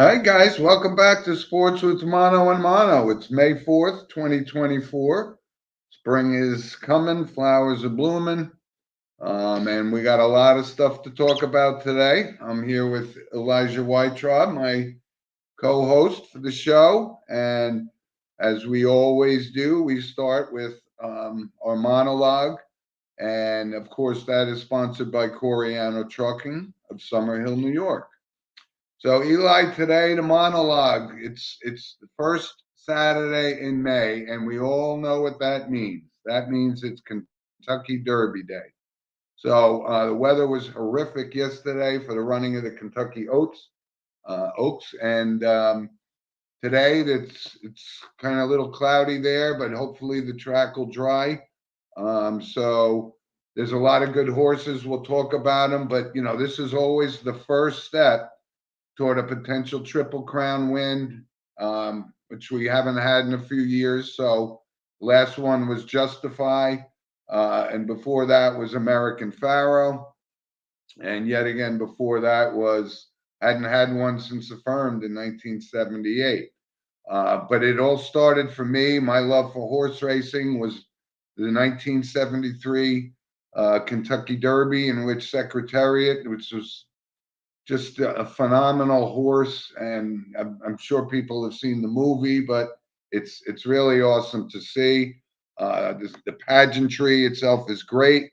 Hi, guys. Welcome back to Sports with Mono and Mono. It's May 4th, 2024. Spring is coming, flowers are blooming, and we got a lot of stuff to talk about today. I'm here with Elijah Weitraub, my co host for the show. And as we always do, we start with our monologue. And of course, that is sponsored by Coriano Trucking of Summerhill, New York. So Eli, today the monologue. It's the first Saturday in May, and we all know what that means. That means it's Kentucky Derby Day. So the weather was horrific yesterday for the running of the Kentucky Oaks, and today it's kind of a little cloudy there, but hopefully the track will dry. So there's a lot of good horses. We'll talk about them, but this is always the first step toward a potential Triple Crown win, which we haven't had in a few years. So last one was Justify, and before that was American Pharaoh, and yet again before that was hadn't had one since Affirmed in 1978. But it all started for me. My love for horse racing was the 1973 Kentucky Derby, in which Secretariat, which was just a phenomenal horse, and I'm sure people have seen the movie, but it's really awesome to see. The pageantry itself is great.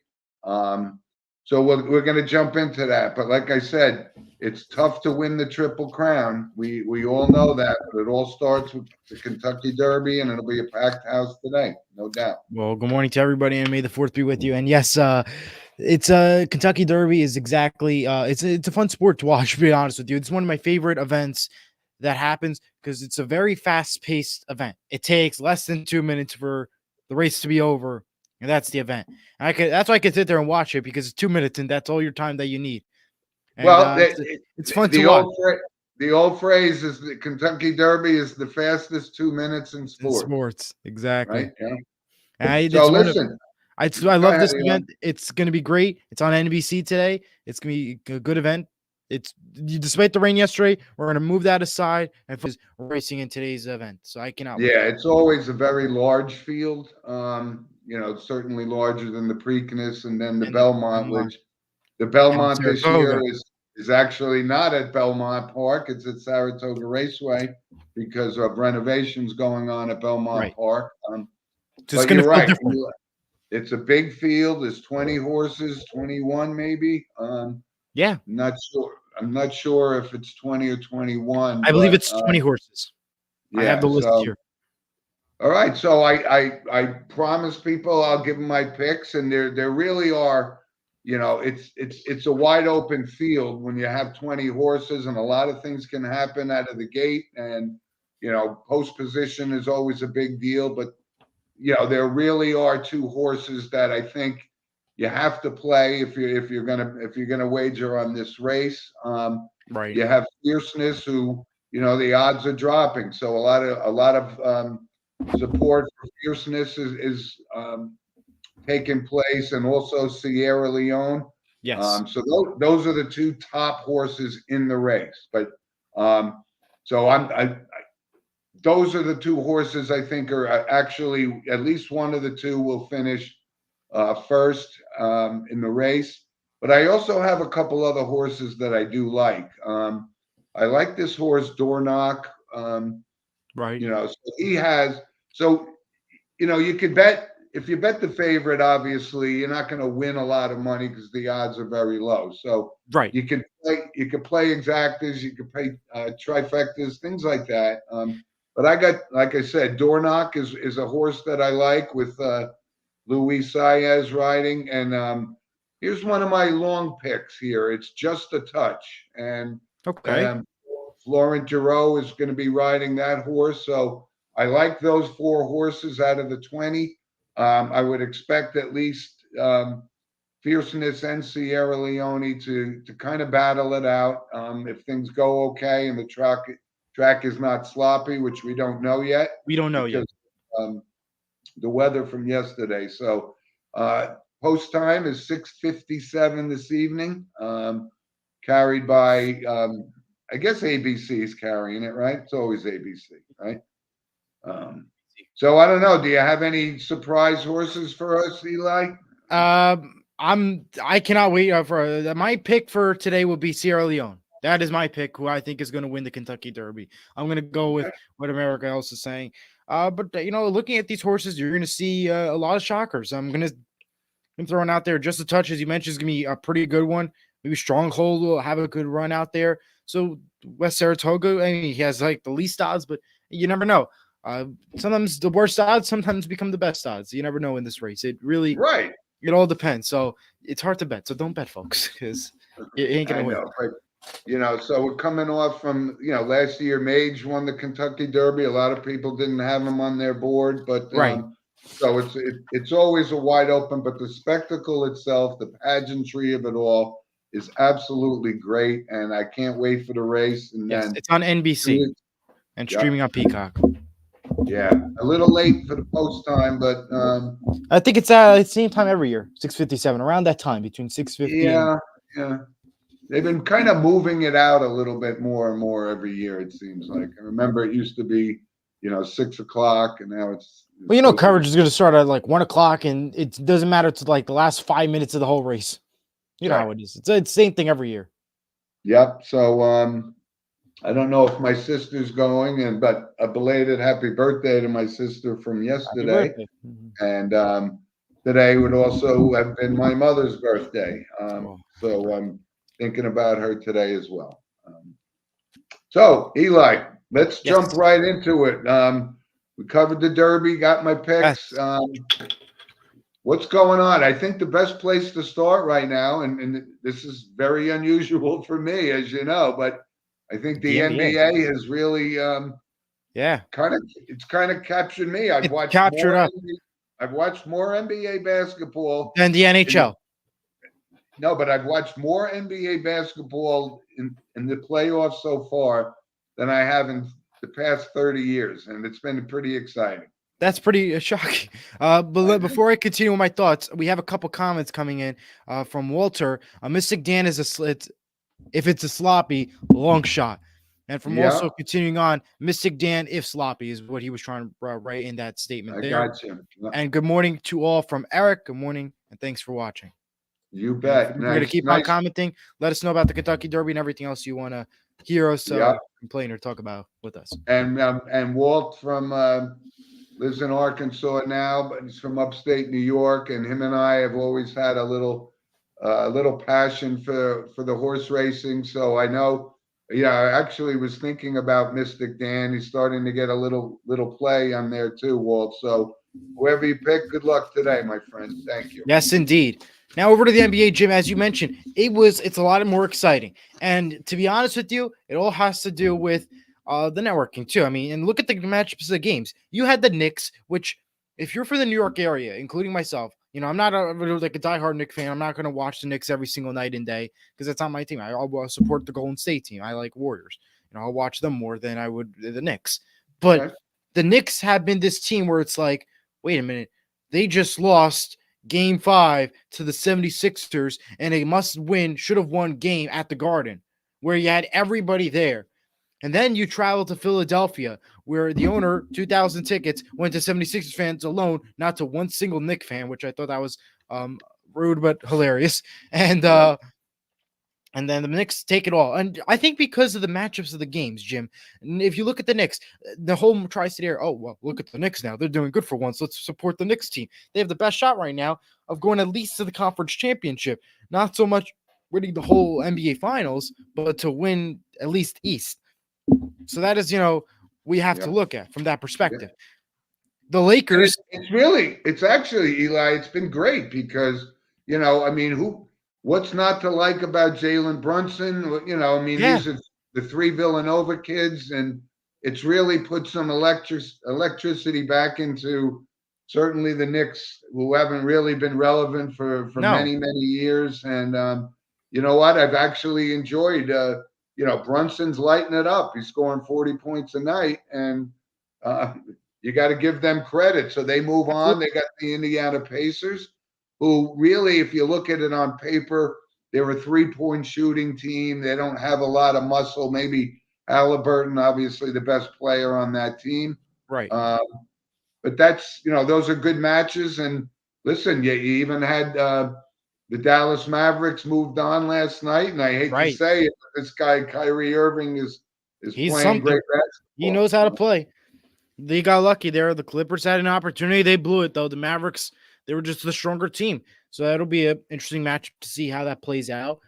So we're going to jump into that. But like I said, it's tough to win the Triple Crown. We all know that, but it all starts with the Kentucky Derby, and it'll be a packed house today, no doubt. Well, good morning to everybody, and may the fourth be with you. And yes, it's Kentucky Derby is exactly it's a fun sport to watch. To be honest with you, it's one of my favorite events that happens because it's a very fast paced event. It takes less than 2 minutes for the race to be over, and that's the event. And that's why I can sit there and watch it because it's 2 minutes, and that's all your time that you need. And Well, it's fun to the watch. the old phrase is the Kentucky Derby is the fastest 2 minutes in In sports, sports, exactly. right? Yeah. So It's one of listen, I go love ahead, this Elon. event. It's going to be great. It's on NBC today. It's going to be a good event. Despite the rain yesterday, we're going to move that aside and focus racing in today's event. So I cannot wait. Yeah, it's always a very large field. Certainly larger than the Preakness and then the And the Belmont, Belmont which the and Belmont this year Saratoga. is actually not at Belmont Park. It's at Saratoga Raceway because of renovations going on at Belmont Right. Park. So it's But going you're to feel right. different. It's a big field. There's 20 horses, 21 maybe. Yeah. Not sure. I'm not sure if it's 20 or 21, I believe but it's 20 horses. I have yeah. the list So here. all right. So I promise people I'll give them my picks, and there really are. It's a wide open field when you have 20 horses, and a lot of things can happen out of the gate. And post position is always a big deal, but there really are two horses that I think you have to play if you're gonna wager on this race. Right. You have Fierceness, who the odds are dropping, so a lot of support for Fierceness is taking place, and also Sierra Leone. Yes. So those are the two top horses in the race. But so those are the two horses I think are actually at least one of the two will finish first in the race. But I also have a couple other horses that I do like. I like this horse, Dornock. Right. So he has, so, you could bet, if you bet the favorite, obviously, you're not going to win a lot of money because the odds are very low. So Right. you could play exactas, you could play trifectas, things like that. But like I said, Dornock is a horse that I like with Luis Saez riding. And here's one of my long picks here. It's Just a Touch. And Okay. um, Florent Giroux is going to be riding that horse. So I like those four horses out of the 20. I would expect at least Fierceness and Sierra Leone to kind of battle it out. If things go okay and the track is not sloppy, which we don't know yet We don't know yet. because um, the weather from yesterday. So post time is 6:57 this evening, carried by I guess ABC is carrying it, right? It's always ABC, right? So I don't know. Do you have any surprise horses for us, Eli? I cannot wait for my pick for today will be Sierra Leone. That is my pick, who I think is going to win the Kentucky Derby. I'm going to go with what America else is saying. But looking at these horses, you're going to see a lot of shockers. I'm throwing out there just a touch, as you mentioned, is going to be a pretty good one. Maybe Stronghold will have a good run out there. So West Saratoga, I mean, he has like the least odds, but you never know. Sometimes the worst odds sometimes become the best odds. You never know in this race. It really, right. It all depends. So it's hard to bet. So don't bet, folks, because it ain't gonna win. But, so we're coming off from last year. Mage won the Kentucky Derby. A lot of people didn't have him on their board, but right. So it's always a wide open. But the spectacle itself, the pageantry of it all, is absolutely great, and I can't wait for the race. And yes, then it's on NBC and streaming on Peacock. Yeah, a little late for the post time, but I think it's at the same time every year, 6:57, around that time, between 6:50. Yeah. They've been kind of moving it out a little bit more and more every year. It seems like. I remember it used to be, 6 o'clock, and now it's. Well, coverage is going to start at like 1 o'clock, and it doesn't matter to like the last 5 minutes of the whole race. You know how it is. It's the same thing every year. Yep. So I don't know if my sister's going, but a belated happy birthday to my sister from yesterday. And today would also have been my mother's birthday. So I'm thinking about her today as well. So Eli, let's jump right into it. We covered the Derby, got my picks. What's going on? I think the best place to start right now, and this is very unusual for me, as you know, but I think the NBA has really, it's kind of captured me. I've watched more NBA basketball than the NHL. No, but I've watched more NBA basketball in the playoffs so far than I have in the past 30 years, and it's been pretty exciting. That's pretty shocking. But before I continue with my thoughts, we have a couple comments coming in from Walter. Mystic Dan is if it's a sloppy, long shot. And from also continuing on, Mystic Dan, if sloppy, is what he was trying to write in that statement there. Got you. And good morning to all from Eric. Good morning, and thanks for watching. You bet. We're going to keep on commenting. Let us know about the Kentucky Derby and everything else you want to hear us complain or talk about with us. And Walt from lives in Arkansas now, but he's from upstate New York, and him and I have always had a little passion for the horse racing. So I know, I actually was thinking about Mystic Dan. He's starting to get a little play on there too, Walt. So whoever you pick, good luck today, my friend. Thank you. Yes, indeed. Now over to the NBA, Jim. As you mentioned, it's a lot more exciting. And to be honest with you, it all has to do with the networking too. I mean, and look at the matchups of the games. You had the Knicks, which if you're from the New York area, including myself, I'm not like a diehard Knicks fan. I'm not going to watch the Knicks every single night and day because that's not my team. I'll support the Golden State team. I like Warriors. I'll watch them more than I would the Knicks. But the Knicks have been this team where it's like, wait a minute, they just lost Game 5 to the 76ers and a must-win, should-have-won game at the Garden where you had everybody there. And then you travel to Philadelphia, where the owner, 2,000 tickets, went to 76ers fans alone, not to one single Knicks fan, which I thought that was rude but hilarious. And then the Knicks take it all. And I think because of the matchups of the games, Jim, if you look at the Knicks, the whole tri-state area, look at the Knicks now. They're doing good for once. Let's support the Knicks team. They have the best shot right now of going at least to the conference championship. Not so much winning the whole NBA finals, but to win at least East. So that is, we have to look at from that perspective. The Lakers. It's actually, Eli, it's been great because, what's not to like about Jalen Brunson? These are the 3 Villanova kids, and it's really put some electricity back into certainly the Knicks, who haven't really been relevant for many, many years. And you know what? I've actually enjoyed Brunson's lighting it up. He's scoring 40 points a night, and you got to give them credit. So they move on. They got the Indiana Pacers, who really, if you look at it on paper, they're a 3-point shooting team. They don't have a lot of muscle. Maybe Halliburton, obviously the best player on that team. Right. But that's, those are good matches. And listen, you even had the Dallas Mavericks moved on last night. And I hate to say it, but this guy, Kyrie Irving, is He's playing something. great basketball. He knows how to play. They got lucky there. The Clippers had an opportunity. They blew it, though. The Mavericks, they were just the stronger team. So that'll be an interesting match to see how that plays out.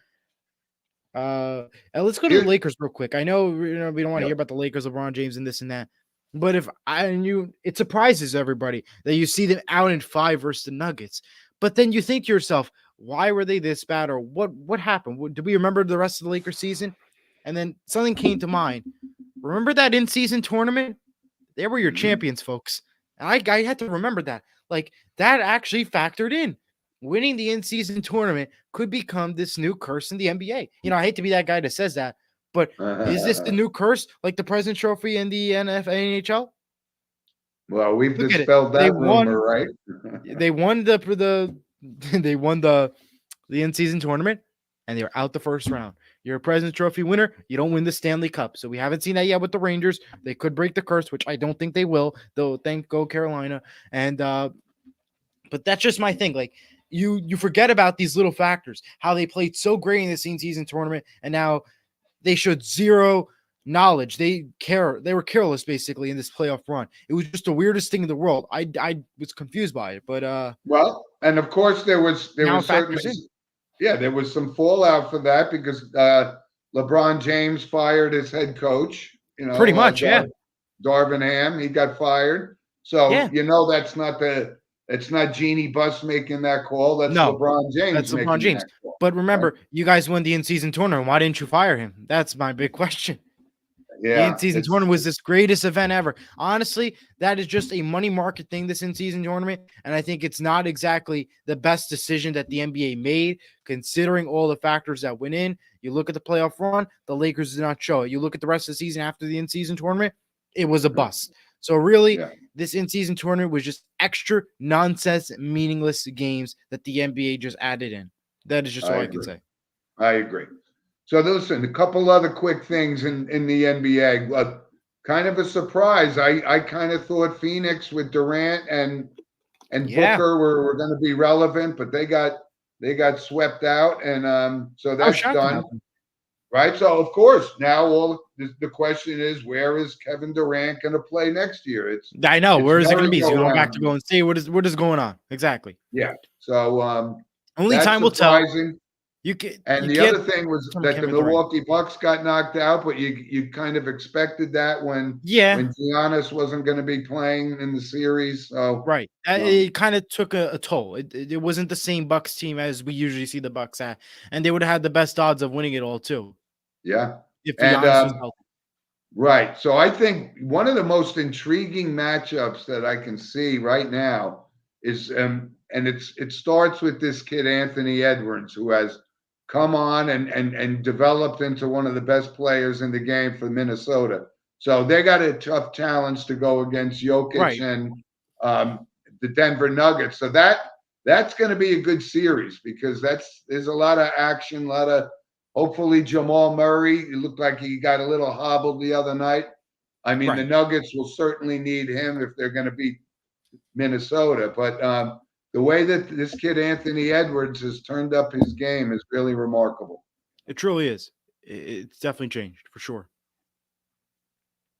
And let's go to the Lakers real quick. I know, we don't want to hear about the Lakers, LeBron James, and this and that. But it surprises everybody that you see them out in 5 versus the Nuggets. But then you think to yourself, why were they this bad? Or what happened? Did we remember the rest of the Lakers season? And then something came to mind. Remember that in-season tournament? They were your champions, folks. And I had to remember that. Like, that actually factored in. Winning the in-season tournament could become this new curse in the NBA. I hate to be that guy that says that, but is this the new curse, like the President's Trophy in the NHL? Well, we've dispelled that rumor, right? They won they won the in-season tournament, and they were out the first round. You're a President's Trophy winner. You don't win the Stanley Cup. So we haven't seen that yet with the Rangers. They could break the curse, which I don't think they will, though. Thank go Carolina. And but that's just my thing. Like, you forget about these little factors, how they played so great in the in-season tournament, and now they showed zero knowledge. They were careless basically in this playoff run. It was just the weirdest thing in the world. I was confused by it, but well, and of course there was certainly there was some fallout for that because LeBron James fired his head coach. Pretty much, Darvin Ham, he got fired. So that's not Jeannie Buss making that call. That's LeBron James. That's LeBron James. But remember, you guys won the in-season tournament. Why didn't you fire him? That's my big question. Yeah, the in-season tournament was this greatest event ever. Honestly, that is just a money market thing, this in-season tournament. And I think it's not exactly the best decision that the NBA made, considering all the factors that went in. You look at the playoff run, the Lakers did not show it. You look at the rest of the season after the in-season tournament, it was a bust. So really, this in-season tournament was just extra nonsense, meaningless games that the NBA just added in. That is just all I can say. I agree. So listen, a couple other quick things in the NBA. Kind of a surprise. I kind of thought Phoenix with Durant and Booker were going to be relevant, but they got swept out, and so that's done. Right. So of course now the question is, where is Kevin Durant going to play next year? I know. Where is it going to be? Is he going back to go and see what is going on? Exactly. Yeah. So only time will tell. The other thing was that the Milwaukee Bucks got knocked out, but you kind of expected that when Giannis wasn't going to be playing in the series. So it kind of took a toll. It wasn't the same Bucks team as we usually see the Bucks at, and they would have had the best odds of winning it all too. Yeah, if Giannis was healthy. Right. So I think one of the most intriguing matchups that I can see right now is and it starts with this kid Anthony Edwards, who has come on and developed into one of the best players in the game for Minnesota. So they got a tough challenge to go against Jokic and the Denver Nuggets. So that's going to be a good series because there's a lot of action, hopefully Jamal Murray. It looked like he got a little hobbled the other night. I mean, the Nuggets will certainly need him if they're going to beat Minnesota. But the way that this kid Anthony Edwards has turned up his game is really remarkable. It truly is. It's definitely changed for sure.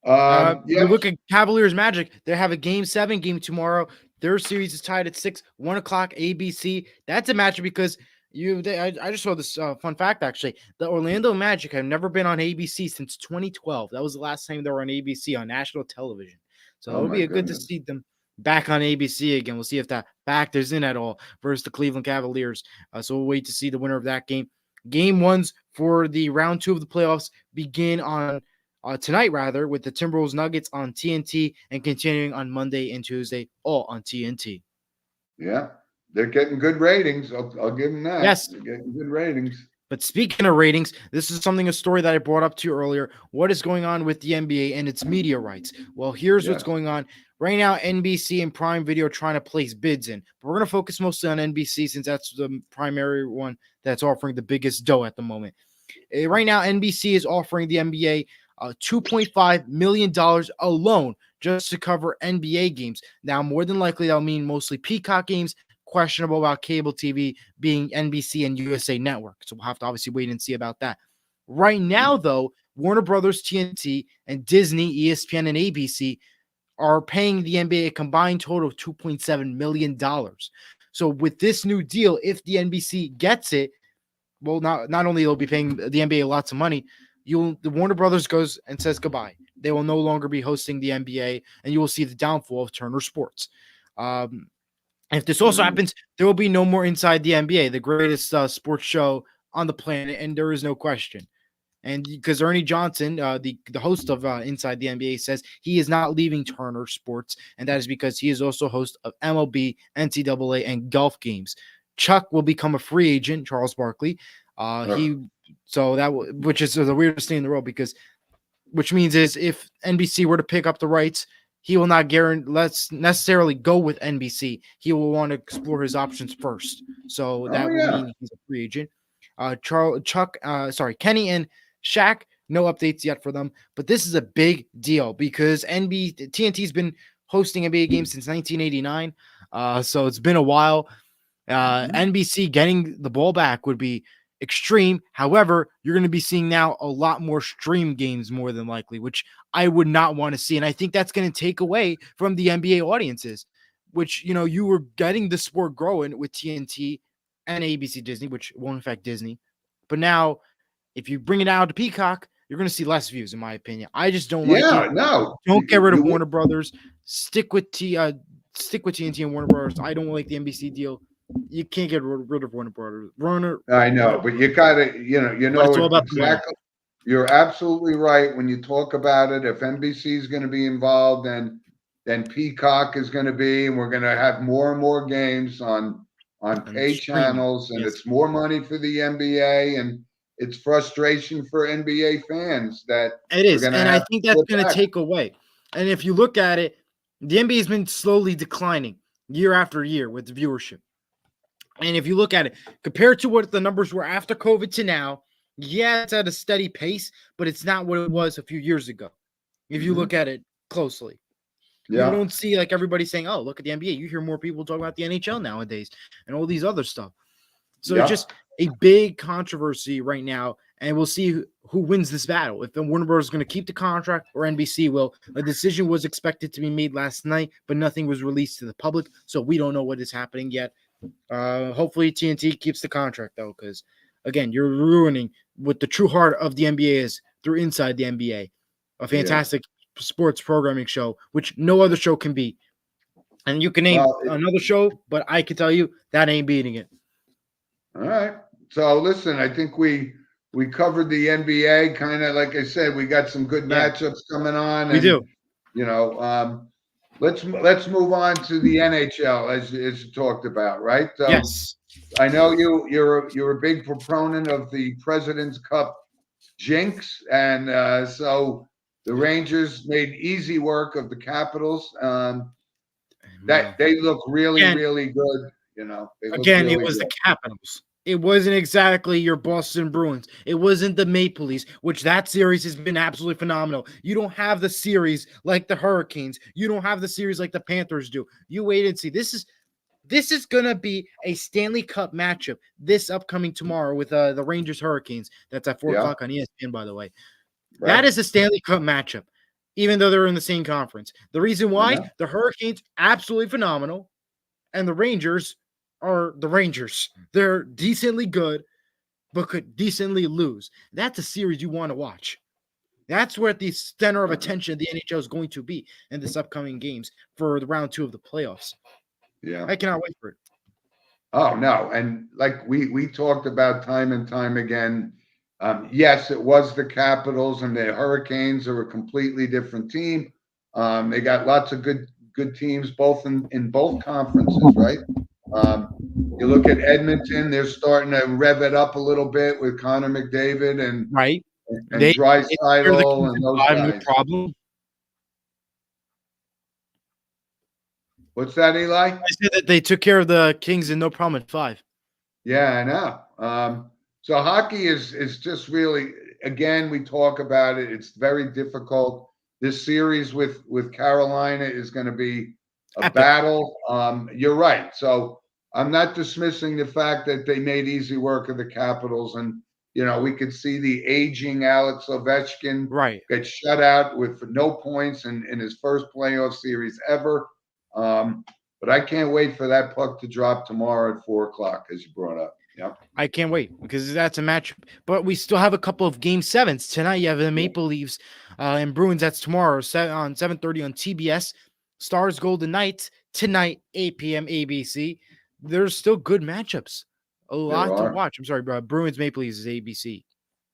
You look at Cavaliers Magic. They have a Game 7 game tomorrow. Their series is tied at 6, 1 o'clock ABC. That's a matchup because I just saw this fun fact, actually. The Orlando Magic have never been on ABC since 2012. That was the last time they were on ABC on national television. So it'll be good to see them back on ABC again. We'll see if that factors in at all versus the Cleveland Cavaliers. So we'll wait to see the winner of that game. Game 1s for the round 2 of the playoffs begin on tonight, with the Timberwolves Nuggets on TNT and continuing on Monday and Tuesday, all on TNT. Yeah. They're getting good ratings. I'll give them that. Yes. They're getting good ratings. But speaking of ratings, this is a story that I brought up to you earlier. What is going on with the NBA and its media rights? Well, here's what's going on. Right now, NBC and Prime Video are trying to place bids in. But we're going to focus mostly on NBC since that's the primary one that's offering the biggest dough at the moment. Right now, NBC is offering the NBA $2.5 million alone just to cover NBA games. Now, more than likely, that'll mean mostly Peacock games, questionable about cable TV being NBC and USA Network. So we'll have to obviously wait and see about that. Right now, though, Warner Brothers, TNT, and Disney, ESPN, and ABC are paying the NBA a combined total of $2.7 million. So with this new deal, if the NBC gets it, well, not only they'll be paying the NBA lots of money, the Warner Brothers goes and says goodbye. They will no longer be hosting the NBA, and you will see the downfall of Turner Sports. If this also happens, there will be no more Inside the NBA, the greatest sports show on the planet, and there is no question. And because Ernie Johnson, the host of Inside the NBA, says he is not leaving Turner Sports, and that is because he is also host of MLB, NCAA, and golf games. Chuck will become a free agent, Charles Barkley. Which is the weirdest thing in the world, because which means is if NBC were to pick up the rights, he will not necessarily go with NBC. He will want to explore his options first. So that will mean he's a free agent. Kenny and Shaq, no updates yet for them, but this is a big deal because TNT's been hosting NBA games since 1989. So it's been a while. NBC getting the ball back would be extreme. However, you're going to be seeing now a lot more stream games more than likely, which I would not want to see. And I think that's going to take away from the NBA audiences, which, you were getting the sport growing with TNT and ABC Disney, which won't affect Disney. But now, if you bring it out to Peacock, you're going to see less views, in my opinion. I just don't like it. No. Don't get rid of Warner Brothers. Stick with TNT and Warner Brothers. I don't like the NBC deal. You can't get rid of Warner Brothers. I know, but you gotta, it's all about exactly. You're absolutely right when you talk about it. If NBC is going to be involved, then Peacock is going to be, and we're going to have more and more games on pay channels, and it's more money for the NBA, and it's frustration for NBA fans that it is, and I think that's going to take away. And if you look at it, the NBA has been slowly declining year after year with the viewership. And if you look at it, compared to what the numbers were after COVID to now, it's at a steady pace, but it's not what it was a few years ago. If you look at it closely, you don't see like everybody saying, "Oh, look at the NBA." You hear more people talk about the NHL nowadays and all these other stuff. So it's just a big controversy right now, and we'll see who wins this battle. If the Warner Bros. Is going to keep the contract or NBC will. A decision was expected to be made last night, but nothing was released to the public, so we don't know what is happening yet. Hopefully TNT keeps the contract though, because again, you're ruining what the true heart of the NBA is through Inside the NBA, a fantastic sports programming show, which no other show can beat. And you can name another show, but I can tell you that ain't beating it. All right. So listen, I think we covered the NBA kind of, like I said, we got some good matchups coming on. We do. Let's move on to the NHL as you talked about, right? So yes. I know you're a big proponent of the President's Cup jinx, and so the Rangers made easy work of the Capitals. That they look really good. Again, it was the Capitals. It wasn't exactly your Boston Bruins. It wasn't the Maple Leafs, which that series has been absolutely phenomenal. You don't have the series like the Hurricanes. You don't have the series like the Panthers do. You wait and see. This is going to be a Stanley Cup matchup this upcoming tomorrow with the Rangers Hurricanes. That's at 4 o'clock on ESPN, by the way. Right. That is a Stanley Cup matchup, even though they're in the same conference. The reason why the Hurricanes, absolutely phenomenal, and the Rangers are the Rangers. They're decently good, but could decently lose. That's a series you want to watch. That's where the center of attention of the NHL is going to be in this upcoming games for the round 2 of the playoffs. Yeah. I cannot wait for it. Oh, no. And like we talked about time and time again, yes, it was the Capitals, and the Hurricanes are a completely different team. They got lots of good teams both in both conferences, right? You look at Edmonton; they're starting to rev it up a little bit with Connor McDavid and Right. and They they're the Draisaitl Kings and in those 5, no guys. problem. What's that, Eli? I said that they took care of the Kings in no problem at 5. Yeah, I know. So hockey is just really, again, we talk about it. It's very difficult. This series with Carolina is going to be a Epic. battle. You're right. So I'm not dismissing the fact that they made easy work of the Capitals, and we could see the aging Alex Ovechkin Right. get shut out with no points in his first playoff series ever. But I can't wait for that puck to drop tomorrow at 4:00, as you brought up. Yeah. I can't wait because that's a match. But we still have a couple of game 7s tonight. You have the Maple Leafs and Bruins. That's tomorrow on 7:30 on TBS. Stars Golden Knights tonight 8 p.m. ABC. There's still good matchups. A lot to watch. I'm sorry, bro. Bruins Maple Leafs is ABC.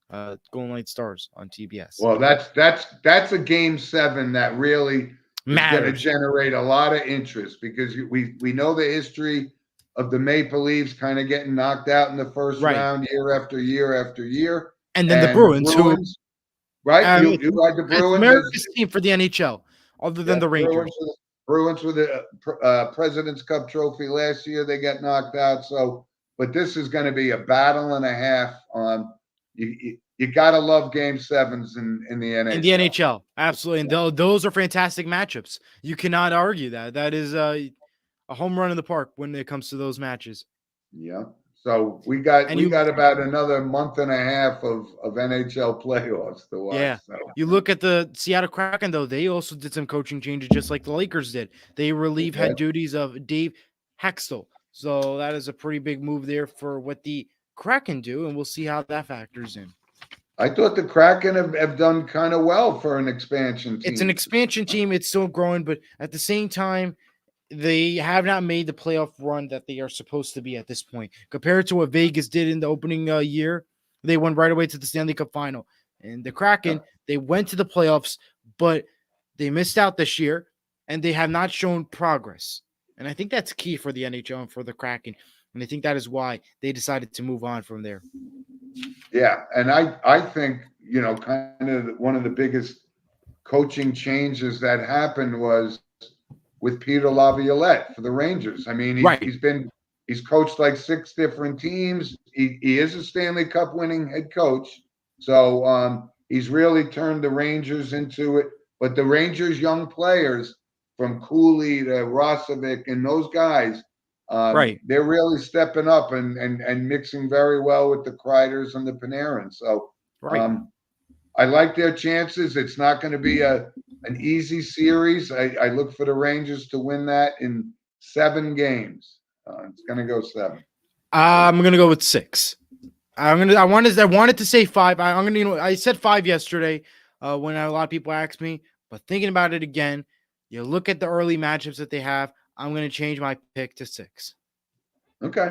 Golden Knights Stars on TBS. Well, that's a game 7 that really is going to generate a lot of interest because we know the history of the Maple Leafs kind of getting knocked out in the first round year after year after year. And then the Bruins, right? You like the Bruins? America's team for the NHL, other than the Rangers. Bruins with the President's Cup trophy last year, they got knocked out. So, but this is going to be a battle and a half. You got to love game 7s in the NHL. In the NHL, absolutely. And those are fantastic matchups. You cannot argue that. That is a home run in the park when it comes to those matches. Yeah. So we got about another month and a half of NHL playoffs to watch. Yeah. So. You look at the Seattle Kraken, though, they also did some coaching changes just like the Lakers did. They relieved head duties of Dave Hextall. So that is a pretty big move there for what the Kraken do, and we'll see how that factors in. I thought the Kraken have done kind of well for an expansion team. It's an expansion team. It's still growing, but at the same time, they have not made the playoff run that they are supposed to be at this point. Compared to what Vegas did in the opening year, they went right away to the Stanley Cup final. And the Kraken, they went to the playoffs, but they missed out this year, and they have not shown progress. And I think that's key for the NHL and for the Kraken. And I think that is why they decided to move on from there. Yeah, and I think, kind of one of the biggest coaching changes that happened was with Peter Laviolette for the Rangers. I mean, he's coached like 6 different teams. He is a Stanley Cup winning head coach. So he's really turned the Rangers into it. But the Rangers' young players, from Cooley to Rosovic and those guys, they're really stepping up and mixing very well with the Kreiders and the Panarins. So I like their chances. It's not going to be an easy series. I look for the Rangers to win that in 7 games. It's going to go 7. I'm going to go with 6. I wanted to say 5. I said 5 yesterday when a lot of people asked me, but thinking about it again, you look at the early matchups that they have. I'm going to change my pick to 6. Okay.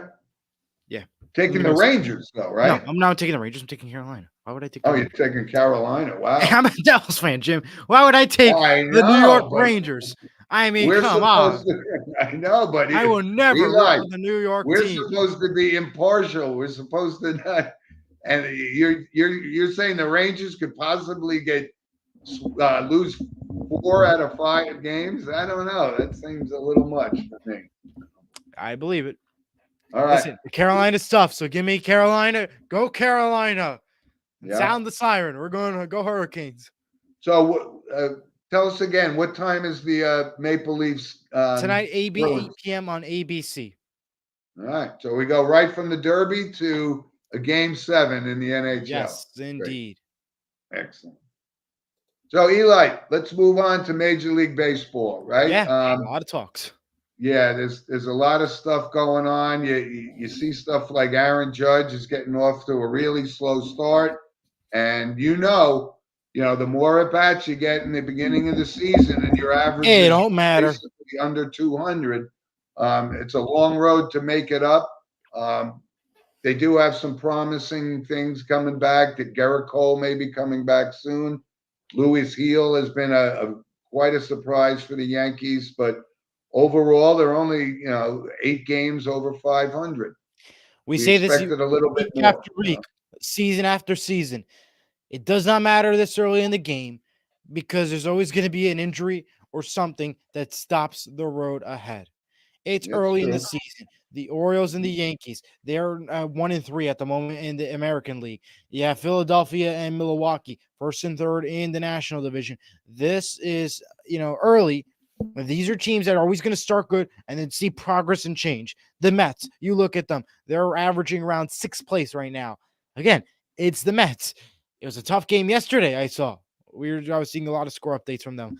Yeah. Taking the Rangers, though, right? No, I'm not taking the Rangers. I'm taking Carolina. Why would I take? You're taking Carolina. Wow. I'm a Devils fan, Jim. Why would I take the New York Rangers? I mean, come on. I know, but I will never root for the New York team. We're supposed to be impartial. We're supposed to not. And you're saying the Rangers could possibly lose 4 out of 5 games? I don't know. That seems a little much for me. I believe it. All right. Listen, Carolina's tough, so give me Carolina. Go Carolina. Sound the siren. We're going to go Hurricanes. So tell us again, what time is the Maple Leafs? Tonight, 8 p.m. on ABC. All right. So we go right from the Derby to a game 7 in the NHL. Yes, indeed. Great. Excellent. So, Eli, let's move on to Major League Baseball, right? Yeah, a lot of talks. Yeah, there's a lot of stuff going on. You see stuff like Aaron Judge is getting off to a really slow start. And the more at bats you get in the beginning of the season and your average it don't matter under 200, it's a long road to make it up. They do have some promising things coming back. That Garrett Cole may be coming back soon. Louis Heel has been quite a surprise for the Yankees, but overall, they're only 8 games over 500. We We say this expected a little bit week more. after week, season after season. It does not matter this early in the game because there's always going to be an injury or something that stops the road ahead. It's It's early in the true. season. The Orioles and the Yankees, they're 1-3 at the moment in the American League. You have Philadelphia and Milwaukee, first and third in the National Division. This is, early. These are teams that are always going to start good and then see progress and change. The Mets, you look at them, they're averaging around sixth place right now. Again, it's the Mets. It was a tough game yesterday, I saw. I was seeing a lot of score updates from them.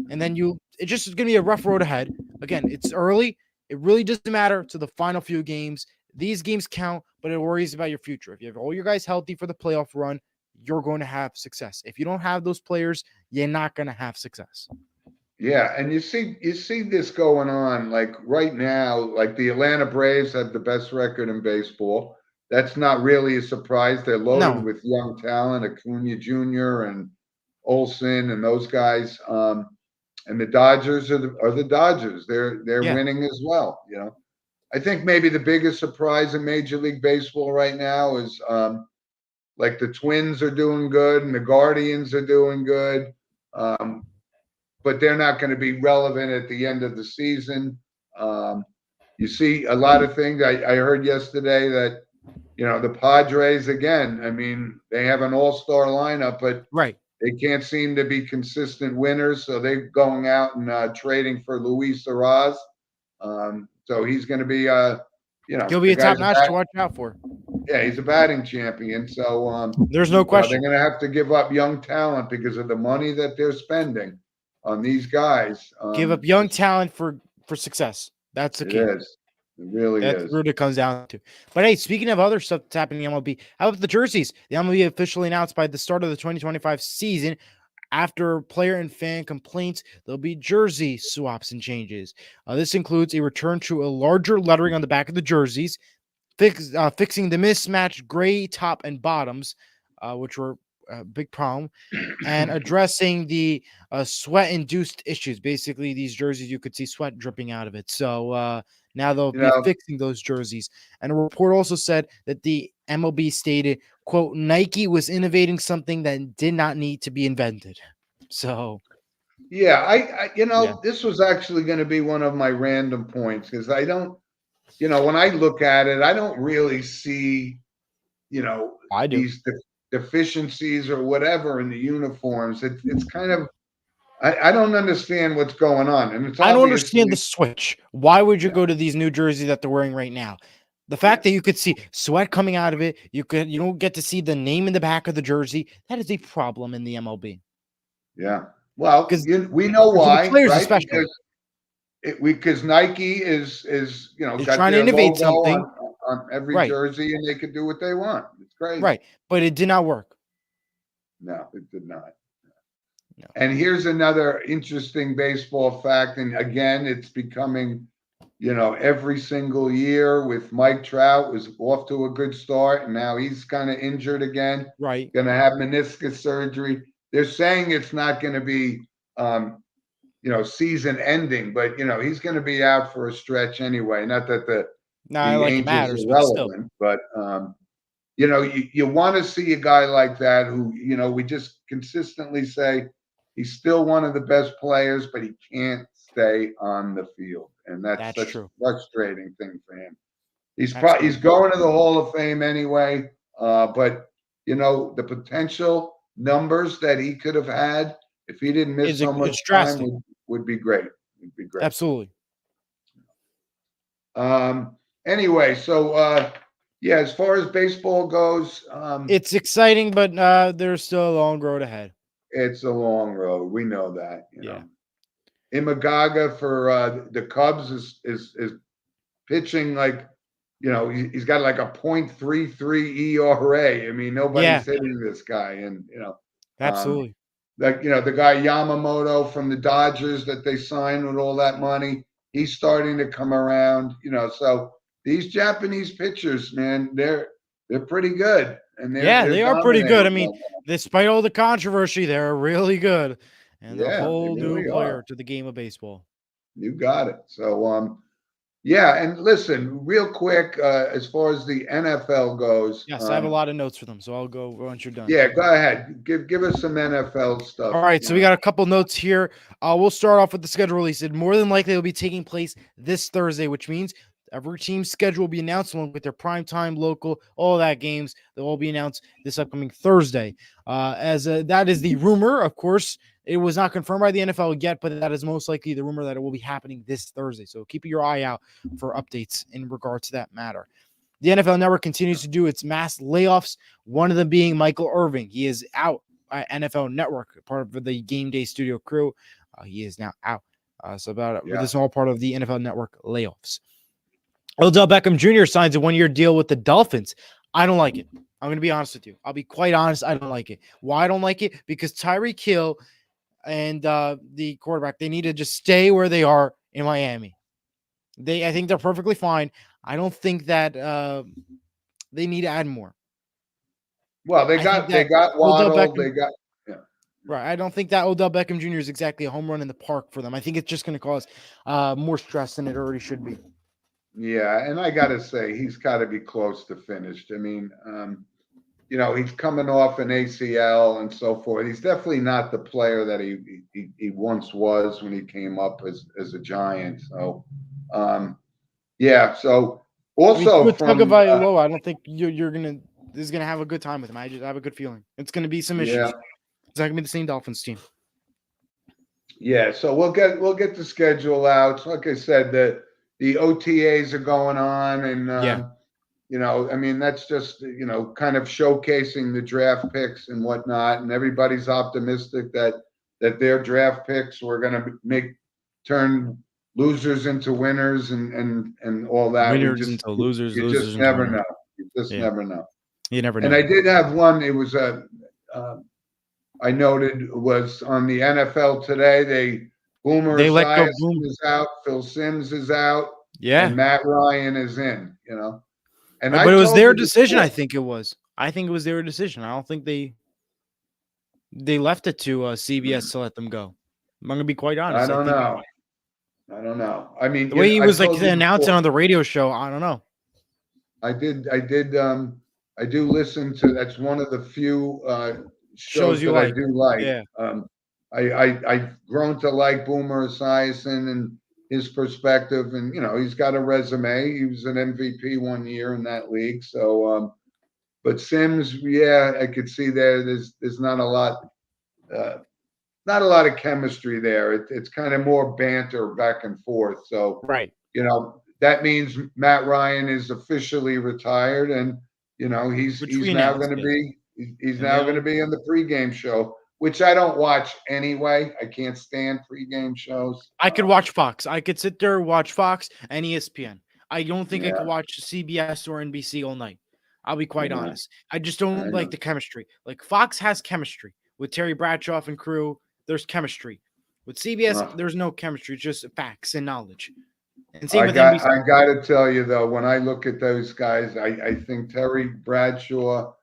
And then it just is going to be a rough road ahead. Again, it's early. It really doesn't matter to the final few games. These games count, but it worries about your future. If you have all your guys healthy for the playoff run, you're going to have success. If you don't have those players, you're not going to have success. Yeah, and you see this going on like right now. Like the Atlanta Braves have the best record in baseball. That's not really a surprise. They're loaded No. with young talent, Acuna Jr. and Olson and those guys. And the Dodgers are the Dodgers. They're Yeah. winning as well. I think maybe the biggest surprise in Major League Baseball right now is like the Twins are doing good and the Guardians are doing good. But they're not going to be relevant at the end of the season. You see a lot of things. I heard yesterday that, the Padres, again, I mean, they have an all-star lineup, but Right. they can't seem to be consistent winners. So they're going out and trading for Luis Arraez. So he's going to be, He'll be a top notch to watch out for. Yeah, he's a batting champion. So there's no question. they're going to have to give up young talent because of the money that they're spending on these guys. Give up young talent for success. That's the key. It is. It really That's is. what it comes down to. But hey, speaking of other stuff that's happening in MLB, how about the jerseys? The MLB officially announced by the start of the 2025 season, after player and fan complaints, there'll be jersey swaps and changes. This includes a return to a larger lettering on the back of the jerseys, fixing the mismatched gray top and bottoms, which were a big problem, and addressing the sweat-induced issues. Basically, these jerseys, you could see sweat dripping out of it. So now they'll be fixing those jerseys. And a report also said that the MLB stated, quote, Nike was innovating something that did not need to be invented. So, yeah, this was actually going to be one of my random points because I don't, when I look at it, I don't really see, I do. these deficiencies or whatever in the uniforms. It's kind of, I don't understand what's going on. And I don't understand the switch. Why would you go to these new jerseys that they're wearing right now? The fact that you could see sweat coming out of it, you don't get to see the name in the back of the jersey. That is a problem in the MLB. Yeah. Well, we know why, players right? Especially. Because Nike is got trying to their innovate logo something on every jersey, and they could do what they want. It's crazy, right? But it did not work. No, it did not. No. And here's another interesting baseball fact, and again, it's becoming, every single year with Mike Trout was off to a good start, and now he's kind of injured again. Right. Going to have meniscus surgery. They're saying it's not going to be, season ending, but he's going to be out for a stretch anyway. Not that the Angels are relevant, but you want to see a guy like that who, we just consistently say he's still one of the best players, but he can't stay on the field. And that's true. A frustrating thing for him. He's going to the Hall of Fame anyway. But the potential numbers that he could have had if he didn't miss so much time would be great. It'd be great. Absolutely. Anyway, so yeah, as far as baseball goes, it's exciting, but there's still a long road ahead. It's a long road. We know that. Imagaga for the Cubs is pitching like, he's got like a .33 ERA. I mean, nobody's hitting this guy, and absolutely. The guy Yamamoto from the Dodgers that they signed with all that money, he's starting to come around. So these Japanese pitchers, man, they're pretty good, and they are pretty good. I mean, despite all the controversy, they're really good, and they're a whole new player to the game of baseball. You got it. So, yeah, and listen, real quick, as far as the NFL goes, Yes, I have a lot of notes for them, so I'll go once you're done. yeah, go ahead. Give us some NFL stuff. All right, so we got a couple notes here. We'll start off with the schedule release. It more than likely will be taking place this Thursday, which means every team's schedule will be announced along with their primetime, local, all that games. They'll all be announced this upcoming Thursday. That is the rumor, of course. It was not confirmed by the NFL yet, but that is most likely the rumor that it will be happening this Thursday. So keep your eye out for updates in regard to that matter. The NFL Network continues to do its mass layoffs, one of them being Michael Irving. He is out at NFL Network, part of the Game Day Studio crew. He is now out. This is all part of the NFL Network layoffs. Odell Beckham Jr. signs a one-year deal with the Dolphins. I don't like it. I'm going to be honest with you. I'll be quite honest. I don't like it. Why I don't like it? Because Tyreek Hill and the quarterback, they need to just stay where they are in Miami. I think they're perfectly fine. I don't think that they need to add more. Well, they got Waddle. They got right. I don't think that Odell Beckham Jr. is exactly a home run in the park for them. I think it's just going to cause more stress than it already should be. Yeah, and I got to say, he's got to be close to finished. I mean, he's coming off an ACL and so forth. He's definitely not the player that he once was when he came up as a Giant. So, yeah. So also with Tagovailoa, I don't think you're gonna is gonna have a good time with him. I have a good feeling it's gonna be some issues. Yeah. It's not gonna be the same Dolphins team. Yeah. So we'll get the schedule out. Like I said, the OTAs are going on, and I mean, that's just kind of showcasing the draft picks and whatnot, and everybody's optimistic that their draft picks were going to turn losers into winners and all that. Winners into losers. You losers just into never winners. know. You just never know. You never know. And I did have one. It was I noted was on the NFL today. Boomer Esiason is out. Phil Simms is out. Yeah. And Matt Ryan is in. And but it was their decision. I think it was their decision. I don't think they left it to CBS to let them go. I'm gonna be quite honest. I don't know. I mean, the way he was like announcing on the radio show, I don't know. I do listen to. That's one of the few shows that I do like. Yeah. I've grown to like Boomer Esiason and his perspective, and he's got a resume. He was an MVP one year in that league. So, but Simms, yeah, I could see there's not a lot of chemistry there. It's kind of more banter back and forth. So, right, that means Matt Ryan is officially retired, and he's now going to be in the pregame show, which I don't watch anyway. I can't stand pregame shows. I could watch Fox. I could sit there and watch Fox and ESPN. I don't think I could watch CBS or NBC all night. I'll be quite honest. I just don't like the chemistry. Like Fox has chemistry with Terry Bradshaw and crew. There's chemistry. With CBS, there's no chemistry. It's just facts and knowledge. And same with NBC. I got to tell you though, when I look at those guys, I think Terry Bradshaw.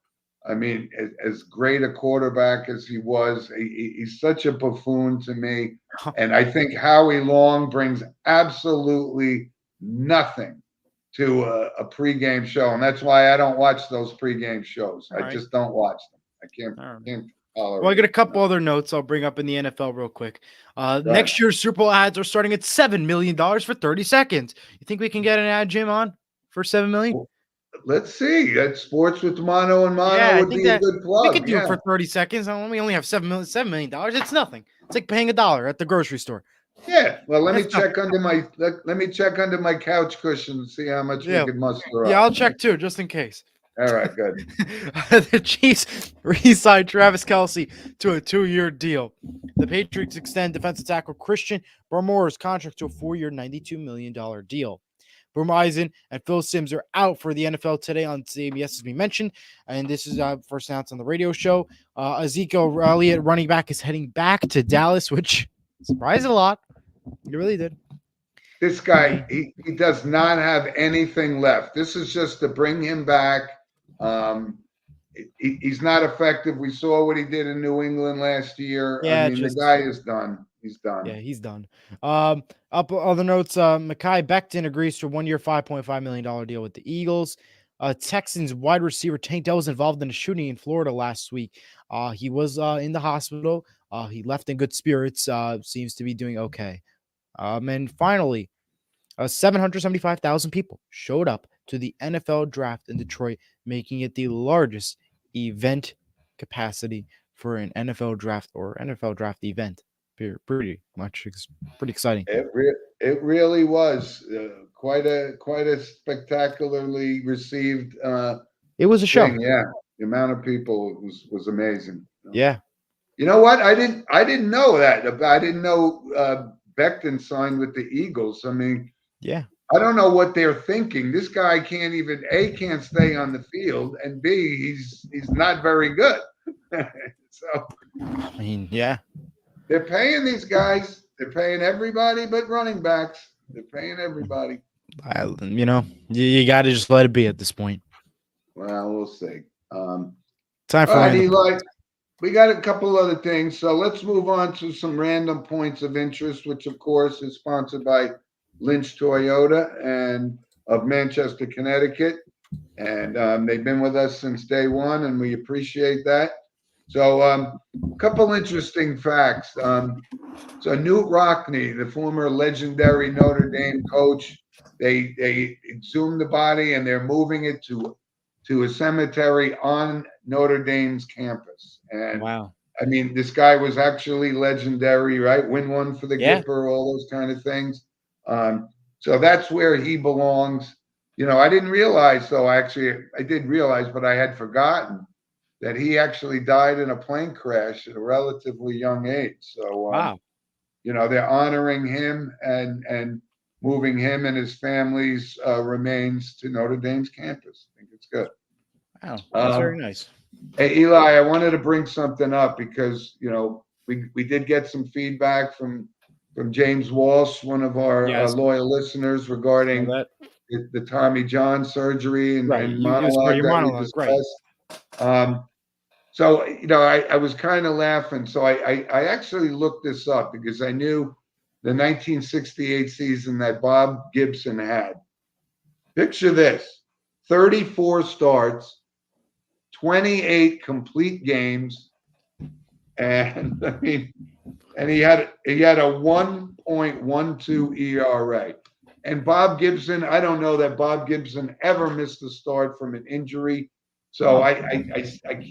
I mean, as great a quarterback as he was, he's such a buffoon to me. And I think Howie Long brings absolutely nothing to a pregame show. And that's why I don't watch those pregame shows. I just don't watch them. I can't tolerate it. Well, I got a couple other notes I'll bring up in the NFL real quick. Next year's Super Bowl ads are starting at $7 million for 30 seconds. You think we can get an ad, Jim, on for $7 million? Let's see. That Sports with Mono and Mono would be a good plug. We could do it for 30 seconds. We only have $7 million. It's nothing. It's like paying $1 at the grocery store. Yeah. Well, let me check under my couch cushion and see how much we could muster up. Yeah, I'll check too, just in case. All right, good. The Chiefs re-signed Travis Kelce to a 2-year deal. The Patriots extend defensive tackle Christian Barmore's contract to a 4-year, $92 million deal. Boomer Esiason and Phil Simms are out for the NFL today on CBS, as we mentioned, and this is first announced on the radio show. Ezekiel Elliott, running back, is heading back to Dallas, which surprised a lot. He really did. This guy, he does not have anything left. This is just to bring him back. He's not effective. We saw what he did in New England last year. Yeah, I mean, the guy is done. He's done. Yeah, he's done. Up other notes, Mekhi Becton agrees to a 1-year, $5.5 million deal with the Eagles. Texans wide receiver Tank Dell was involved in a shooting in Florida last week. He was in the hospital. He left in good spirits. Seems to be doing okay. And finally, 775,000 people showed up to the NFL draft in Detroit, making it the largest event capacity for an NFL draft or NFL draft event. Pretty exciting. It really was quite a spectacularly received It was a show. thing. Yeah, the amount of people was amazing. Yeah. You know what? I didn't know that. I didn't know Becton signed with the Eagles. I mean, yeah. I don't know what they're thinking. This guy can't even can't stay on the field, and B, he's not very good. So I mean, yeah. They're paying these guys. They're paying everybody but running backs. They're paying everybody. You got to just let it be at this point. Well, we'll see. Time for all right, Eli. We got a couple other things. So let's move on to some random points of interest, which, of course, is sponsored by Lynch Toyota and of Manchester, Connecticut. And they've been with us since day one, and we appreciate that. So a couple interesting facts. So Newt Rockne, the former legendary Notre Dame coach, they exhumed the body and they're moving it to a cemetery on Notre Dame's campus. And wow. I mean, this guy was actually legendary, right? Win one for the Gipper, all those kind of things. So that's where he belongs. I didn't realize, though, actually, I did realize, but I had forgotten that he actually died in a plane crash at a relatively young age. So, wow. They're honoring him and moving him and his family's remains to Notre Dame's campus. I think it's good. Wow, that's very nice. Hey, Eli, I wanted to bring something up because, we did get some feedback from James Walsh, one of our loyal listeners, regarding the Tommy John surgery and monologue that we discussed. So, I was kind of laughing. So I actually looked this up because I knew the 1968 season that Bob Gibson had. Picture this: 34 starts, 28 complete games, and he had a 1.12 ERA. And Bob Gibson, I don't know that Bob Gibson ever missed a start from an injury. So I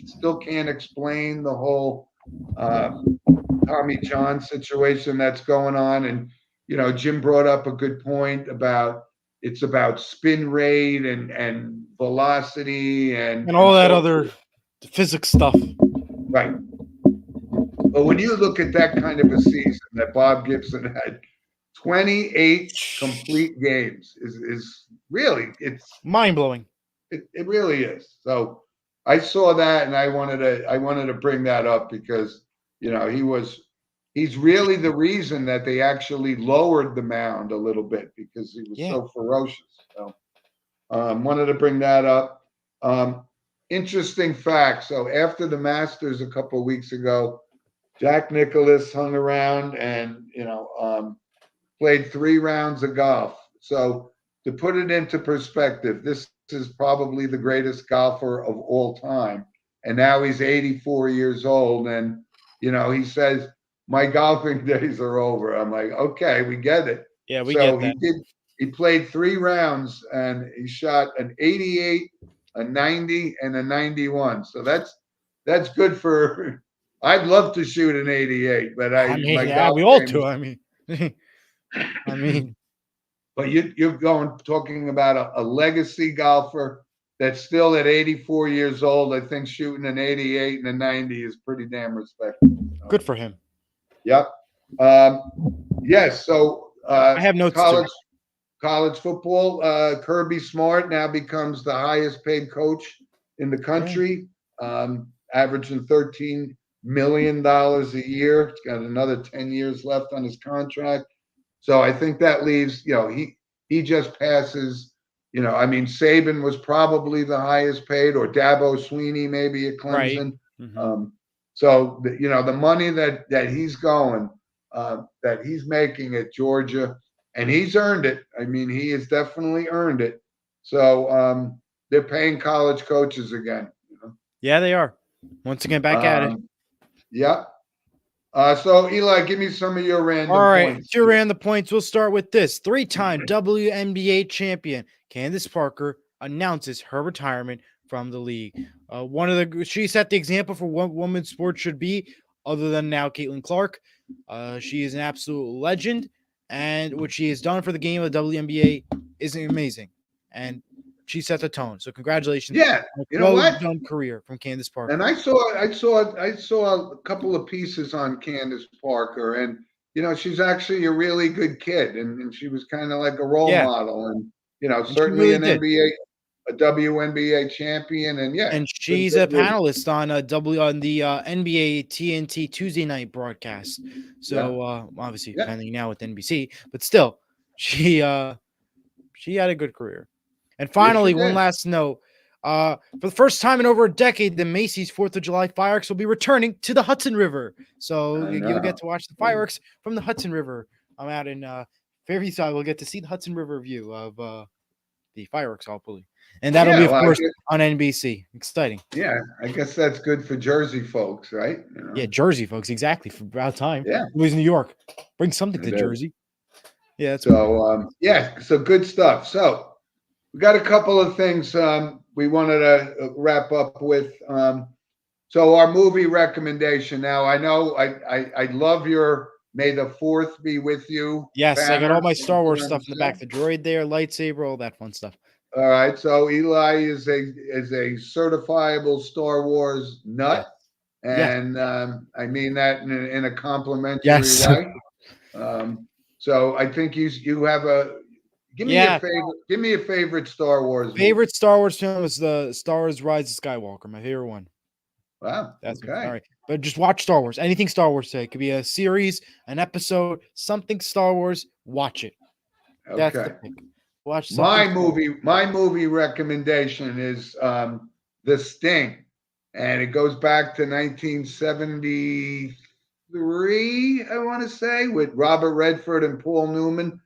still can't explain the whole Tommy John situation that's going on. And, Jim brought up a good point about it's about spin rate and velocity and all that other physics stuff. Right. But when you look at that kind of a season that Bob Gibson had, 28 complete games is really, it's mind-blowing. It really is. So I saw that and I wanted to bring that up because, he's really the reason that they actually lowered the mound a little bit because he was so ferocious. So wanted to bring that up. Interesting fact. So after the Masters a couple of weeks ago, Jack Nicklaus hung around and, played 3 rounds of golf. So to put it into perspective, this is probably the greatest golfer of all time. And now he's 84 years old. And, he says, my golfing days are over. I'm like, okay, we get it. Yeah, we get that. He played 3 rounds and he shot an 88, a 90, and a 91. So that's good for, I'd love to shoot an 88, but we all do. But you're talking about a legacy golfer that's still at 84 years old. I think shooting an 88 and a 90 is pretty damn respectable. Good for him. Yep. Yes. So I have notes. College football. Kirby Smart now becomes the highest paid coach in the country, averaging $13 million a year. It's got another 10 years left on his contract. So I think that leaves, he just passes, Saban was probably the highest paid, or Dabo Sweeney maybe at Clemson. Right. Mm-hmm. So, the money that he's going, that he's making at Georgia, and he's earned it. I mean, he has definitely earned it. So they're paying college coaches again. Yeah, they are. Once again, back at it. Yeah. So Eli, give me some of your random All right, points. two random points. We'll start with this. Three-time WNBA champion Candace Parker announces her retirement from the league. She set the example for what women's sports should be, other than now Caitlin Clark. She is an absolute legend, and what she has done for the game of the WNBA is amazing. And she set the tone. So congratulations. Yeah, you know well what? done career from Candace Parker. And I saw a couple of pieces on Candace Parker, and she's actually a really good kid, and she was kind of like a role model, and certainly really an NBA, a WNBA champion, and yeah, and she's a panelist on the NBA TNT Tuesday night broadcast. So obviously depending now with NBC, but still, she had a good career. And finally, one last note. For the first time in over a decade, the Macy's 4th of July fireworks will be returning to the Hudson River. So you'll get to watch the fireworks from the Hudson River. I'm out in Fairview, so we'll get to see the Hudson River view of the fireworks, hopefully. And that'll be, of course, on NBC. Exciting. Yeah, I guess that's good for Jersey folks, right? Yeah, Jersey folks, exactly. For about time. Yeah. It was New York. Bring something to Jersey. Yeah. That's so good stuff. So we got a couple of things we wanted to wrap up with. So our movie recommendation. Now, I know I love your May the 4th be with you. Yes, I got all my Star Wars stuff in the back. The droid there, lightsaber, all that fun stuff. All right. So Eli is a certifiable Star Wars nut. Yeah. And I mean that in a complimentary way. So I think you have give me a favorite Star Wars movie. Star Wars film is the Star Wars Rise of Skywalker, my favorite one. Wow. That's okay. All right. But just watch Star Wars. Anything Star Wars today. It could be a series, an episode, something Star Wars. Watch it. Okay. That's the pick. Watch my movie recommendation is The Sting. And it goes back to 1973, I want to say, with Robert Redford and Paul Newman.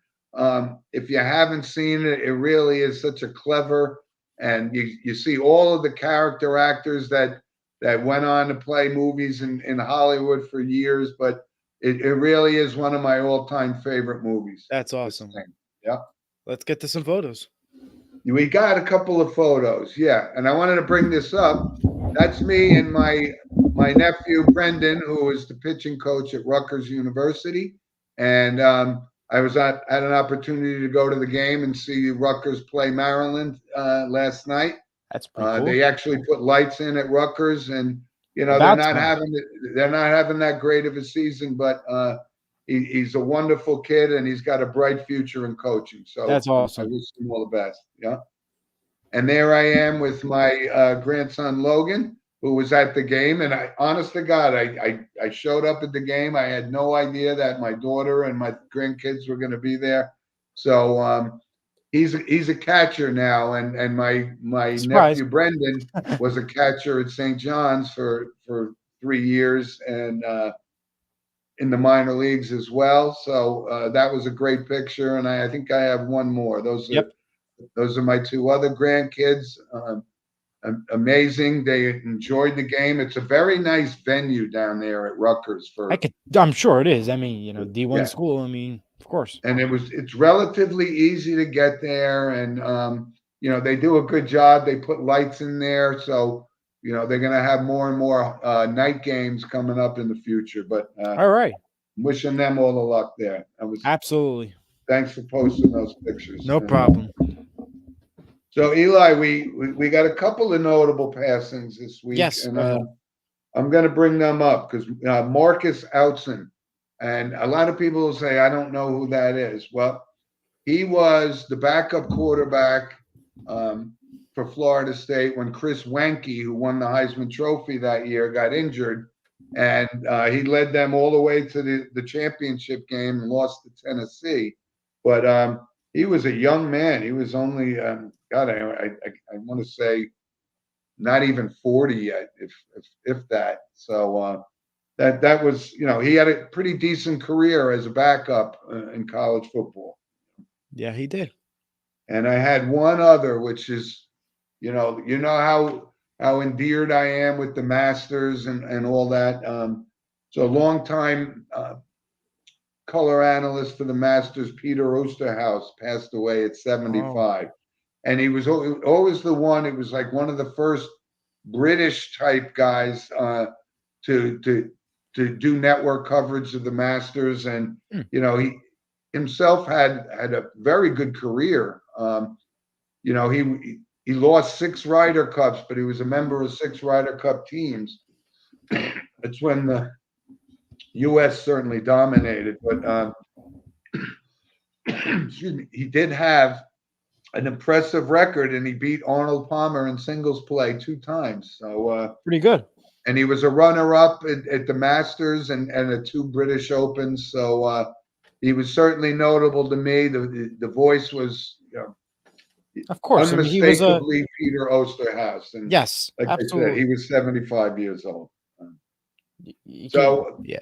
If you haven't seen it, it really is such a clever, and you see all of the character actors that went on to play movies in Hollywood for years, but it really is one of my all-time favorite movies. That's awesome. Yeah. Let's get to some photos. We got a couple of photos, yeah. And I wanted to bring this up. That's me and my nephew, Brendan, who is the pitching coach at Rutgers University. And I had an opportunity to go to the game and see Rutgers play Maryland last night. That's pretty cool. They actually put lights in at Rutgers, and they're not having that great of a season, but he's a wonderful kid, and he's got a bright future in coaching. So that's awesome. I wish him all the best. Yeah. And there I am with my grandson Logan, who was at the game. And honest to God, I showed up at the game. I had no idea that my daughter and my grandkids were going to be there. So he's a catcher now, and my nephew Brendan was a catcher at St. John's for 3 years, and in the minor leagues as well. So that was a great picture, and I think I have one more. Those are my 2 other grandkids. Amazing. They enjoyed the game. It's a very nice venue down there at Rutgers. I'm sure it is. I mean, D1 school. I mean, of course. And it's relatively easy to get there, and they do a good job. They put lights in there, so they're going to have more and more night games coming up in the future. But all right, wishing them all the luck there. Absolutely. Thanks for posting those pictures. No problem. So Eli, we got a couple of notable passings this week. Yes, and I'm going to bring them up because Marcus Outzen, and a lot of people will say I don't know who that is. Well, he was the backup quarterback for Florida State when Chris Wenke, who won the Heisman Trophy that year, got injured, and he led them all the way to the championship game and lost to Tennessee. But he was a young man. He was only God, I want to say not even 40 yet, if that. So that was, he had a pretty decent career as a backup in college football. Yeah, he did. And I had one other, which is, how endeared I am with the Masters and all that. So a long time color analyst for the Masters, Peter Osterhaus, passed away at 75. And he was always the one. It was like one of the first British type guys to do network coverage of the Masters, and he himself had a very good career. He lost 6 Ryder Cups, but he was a member of 6 Ryder Cup teams. It's when the U.S. certainly dominated, but excuse me, he did have an impressive record, and he beat Arnold Palmer in singles play 2 times. So pretty good. And he was a runner-up at the Masters and the 2 British Opens. So he was certainly notable to me. The voice was, of course, unmistakably Peter Osterhaus. And yes, like absolutely. I said, he was 75 years old. Yeah.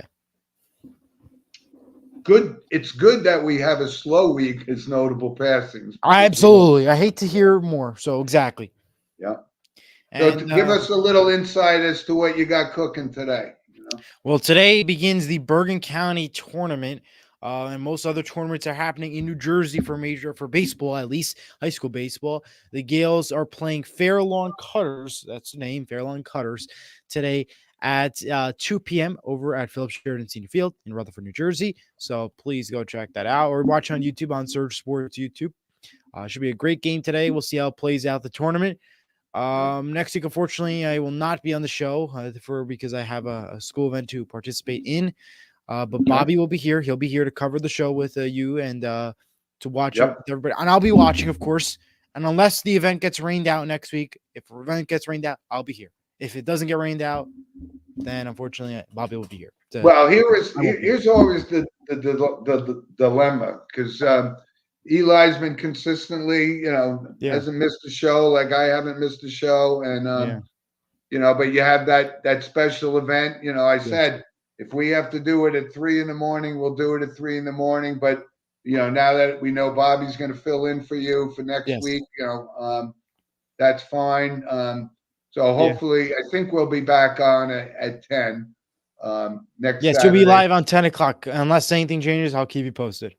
Good. It's good that we have a slow week as notable passings. Absolutely. I hate to hear more. So exactly. Yeah. So And, give us a little insight as to what you got cooking today. Well, today begins the Bergen County tournament, and most other tournaments are happening in New Jersey for baseball, at least high school baseball. The Gales are playing Fairlawn Cutters. That's the name, Fairlawn Cutters, today at 2 p.m. over at Phillips Sheridan Senior Field in Rutherford, New Jersey. So please go check that out, or watch on YouTube on Surge Sports YouTube. Should be a great game today. We'll see how it plays out the tournament. Next week, unfortunately, I will not be on the show because I have a school event to participate in. But Bobby will be here. He'll be here to cover the show with you and to watch it with everybody. And I'll be watching, of course. And unless the event gets rained out next week, if the event gets rained out, I'll be here. If it doesn't get rained out, then unfortunately Bobby will be here. Well, here's always the dilemma, because Eli's been consistently, hasn't missed a show like I haven't missed a show, and but you have that special event. I said if we have to do it at 3 a.m, we'll do it at 3 a.m. But now that we know Bobby's going to fill in for you for next week, that's fine. So hopefully, I think we'll be back on at 10 next. Yes, we'll be live on 10 o'clock. Unless anything changes, I'll keep you posted.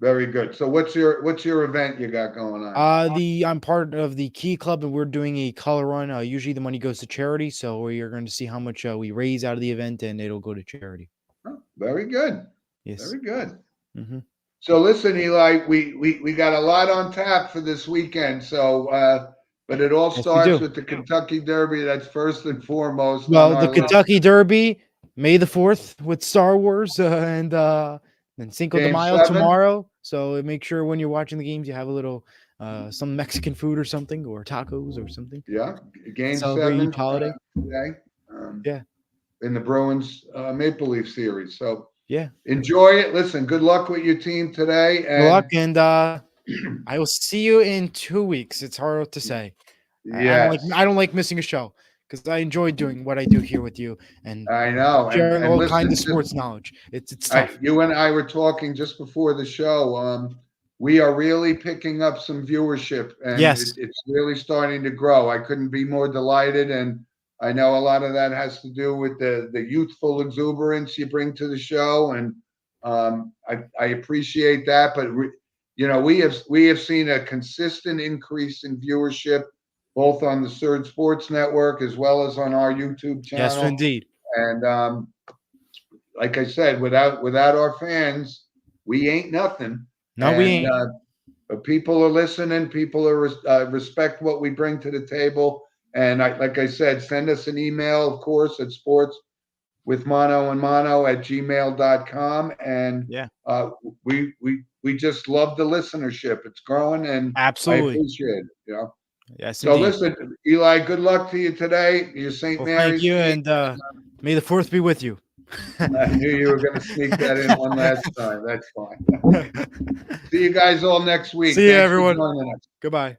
Very good. So what's your event you got going on? I'm part of the Key Club, and we're doing a color run. Usually the money goes to charity, so you're going to see how much we raise out of the event, and it'll go to charity. Oh, very good. Yes. Very good. Mm-hmm. So listen, Eli, we got a lot on tap for this weekend. So but it all starts with the Kentucky Derby. That's first and foremost. Well, the Kentucky Derby, May the 4th with Star Wars and Cinco de Mayo tomorrow. So make sure when you're watching the games, you have a little some Mexican food or something, or tacos or something. Yeah, Game 7 holiday today. In the Bruins Maple Leaf series. So enjoy it. Listen, good luck with your team today. Good luck, and I will see you in 2 weeks. It's hard to say. Yeah, I don't like missing a show, because I enjoy doing what I do here with you, and I know, sharing all kinds of sports knowledge. It's tough. You and I were talking just before the show. We are really picking up some viewership, and it's really starting to grow. I couldn't be more delighted, and I know a lot of that has to do with the youthful exuberance you bring to the show, and I appreciate that. But we have seen a consistent increase in viewership, both on the Surge Sports Network as well as on our YouTube channel. Yes, indeed. And like I said, without our fans, we ain't nothing. No, we ain't. But people are listening. People are respect what we bring to the table. And like I said, send us an email, of course, at sportswithmono@gmail.com. And we just love the listenership. It's growing, and absolutely I appreciate it. Yes. So listen, Eli, good luck to you today. You're St. Mary's. Thank you, and may the 4th be with you. I knew you were going to sneak that in one last time. That's fine. See you guys all next week. See you, everyone. Goodbye.